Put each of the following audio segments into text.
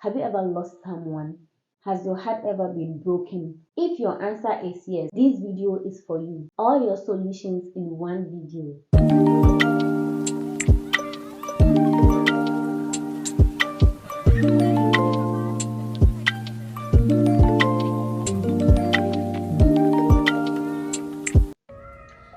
Have you ever lost someone? Has your heart ever been broken? If your answer is yes, this video is for you. All your solutions in one video.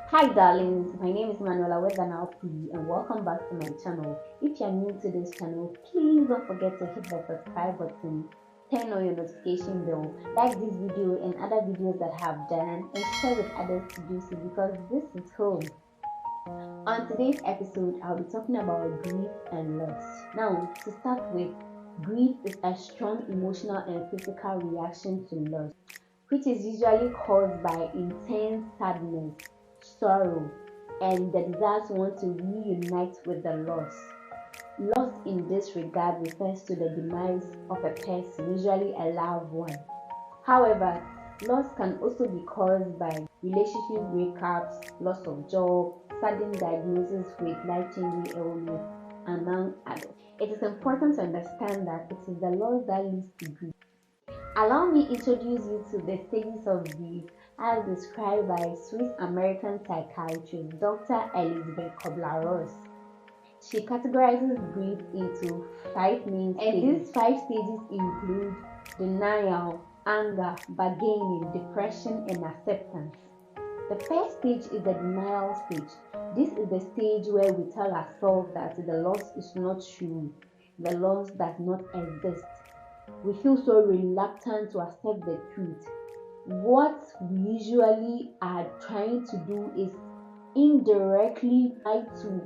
Hi darlings, my name is Manuela Wedanaupi and welcome back to my channel. If you're new to this channel, please don't forget to hit the subscribe button, turn on your notification bell, like this video and other videos that I have done, and share with others to do so because this is home. On today's episode, I'll be talking about grief and loss. Now, to start with, grief is a strong emotional and physical reaction to loss, which is usually caused by intense sadness, sorrow, and the desire to want to reunite with the lost. Loss in this regard refers to the demise of a person, usually a loved one. However, loss can also be caused by relationship breakups, loss of job, sudden diagnosis with life-changing illness, among others. It is important to understand that it is the loss that leads to grief. Allow me introduce you to the stages of grief as described by Swiss-American psychiatrist Dr. Elizabeth Kubler-Ross. She categorizes grief into 5 main stages, and these 5 stages include denial, anger, bargaining, depression, and acceptance. The first stage is the denial stage. This is the stage where we tell ourselves that the loss is not true, the loss does not exist. We feel so reluctant to accept the truth. What we usually are trying to do is indirectly try to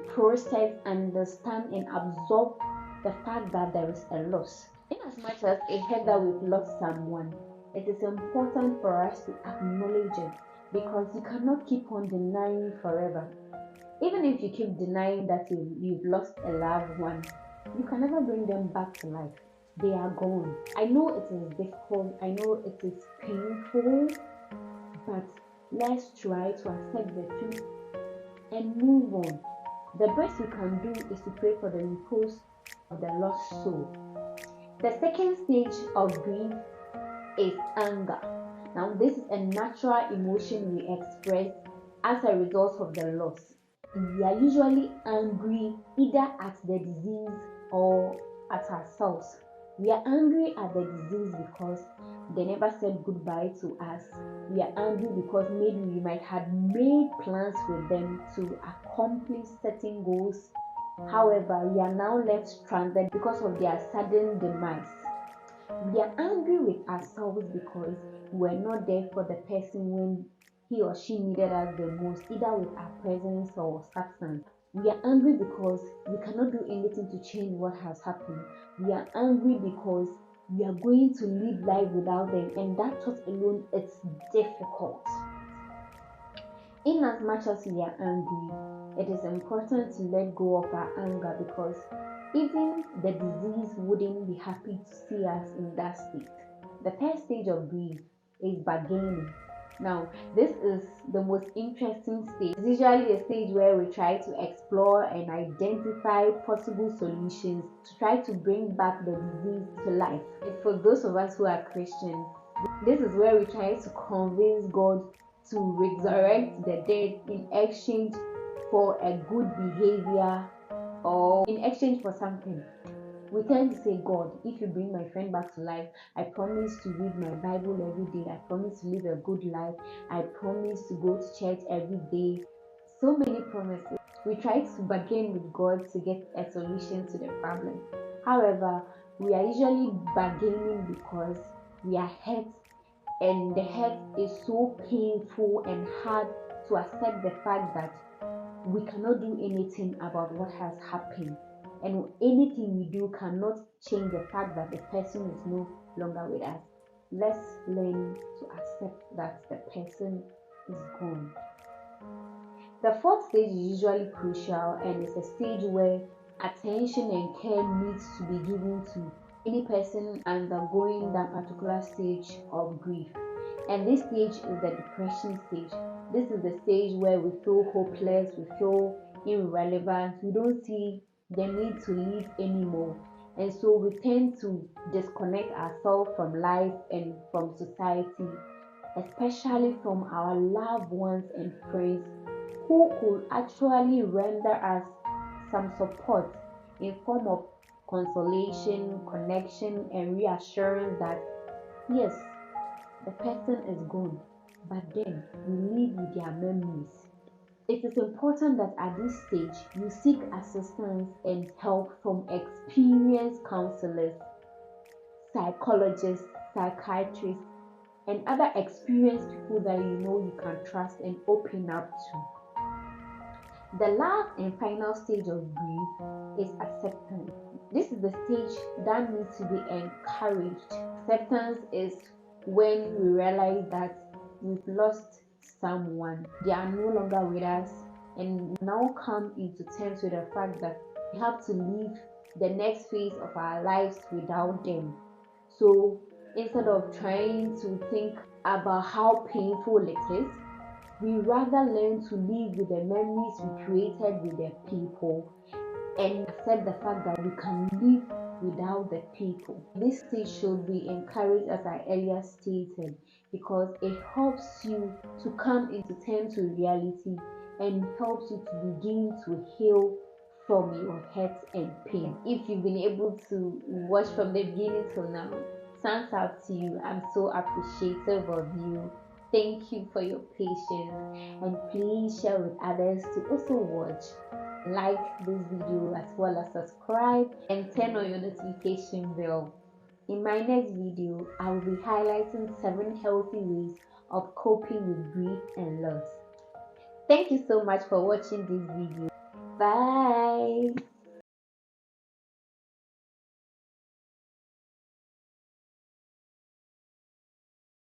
process, understand, and absorb the fact that there is a loss. In as much as it hurt that we've lost someone, it is important for us to acknowledge it because you cannot keep on denying forever. Even if you keep denying that you've lost a loved one, you can never bring them back to life. They are gone. I know it is difficult, I know it is painful, but let's try to accept the truth and move on. The best we can do is to pray for the repose of the lost soul. The second stage of grief is anger. Now, this is a natural emotion we express as a result of the loss. We are usually angry either at the disease or at ourselves. We are angry at the disease because they never said goodbye to us. We are angry because maybe we might have made plans with them to accomplish certain goals. However, we are now left stranded because of their sudden demise. We are angry with ourselves because we were not there for the person when he or she needed us the most, either with our presence or substance. We are angry because we cannot do anything to change what has happened. We are angry because we are going to live life without them, and that thought alone is difficult. In as much as we are angry, it is important to let go of our anger because even the disease wouldn't be happy to see us in that state. The third stage of grief is bargaining. Now, this is the most interesting stage. It's usually a stage where we try to explore and identify possible solutions to try to bring back the disease to life. And for those of us who are Christians, this is where we try to convince God to resurrect the dead in exchange for a good behavior or in exchange for something. We tend to say, God, if you bring my friend back to life, I promise to read my Bible every day. I promise to live a good life. I promise to go to church every day. So many promises. We try to bargain with God to get a solution to the problem. However, we are usually bargaining because we are hurt, and the hurt is so painful and hard to accept the fact that we cannot do anything about what has happened, and anything we do cannot change the fact that the person is no longer with us. Let's learn to accept that the person is gone. The fourth stage is usually crucial, and it's a stage where attention and care needs to be given to any person undergoing that particular stage of grief. And this stage is the depression stage. This is the stage where we feel hopeless, we feel irrelevant, we don't see the need to live anymore. and so we tend to disconnect ourselves from life and from society, especially from our loved ones and friends who could actually render us some support in form of consolation, connection, and reassurance that yes, the person is gone, but then we live with their memories. It is important that at this stage you seek assistance and help from experienced counselors, psychologists, psychiatrists, and other experienced people that you know you can trust and open up to. The last and final stage of grief is acceptance. This is the stage that needs to be encouraged. Acceptance is when we realize that we've lost someone, they are no longer with us, and now come into terms with the fact that we have to live the next phase of our lives without them. So instead of trying to think about how painful it is, we rather learn to live with the memories we created with the people and accept the fact that we can live without the people. This stage should be encouraged, as I earlier stated, because it helps you to come into terms with reality and helps you to begin to heal from your hurt and pain. If you've been able to watch from the beginning till now, thanks out to you. I'm so appreciative of you. Thank you for your patience, and please share with others to also watch. Like this video as well as subscribe and turn on your notification bell. In my next video, I will be highlighting 7 healthy ways of coping with grief and loss. Thank you so much for watching this video. Bye.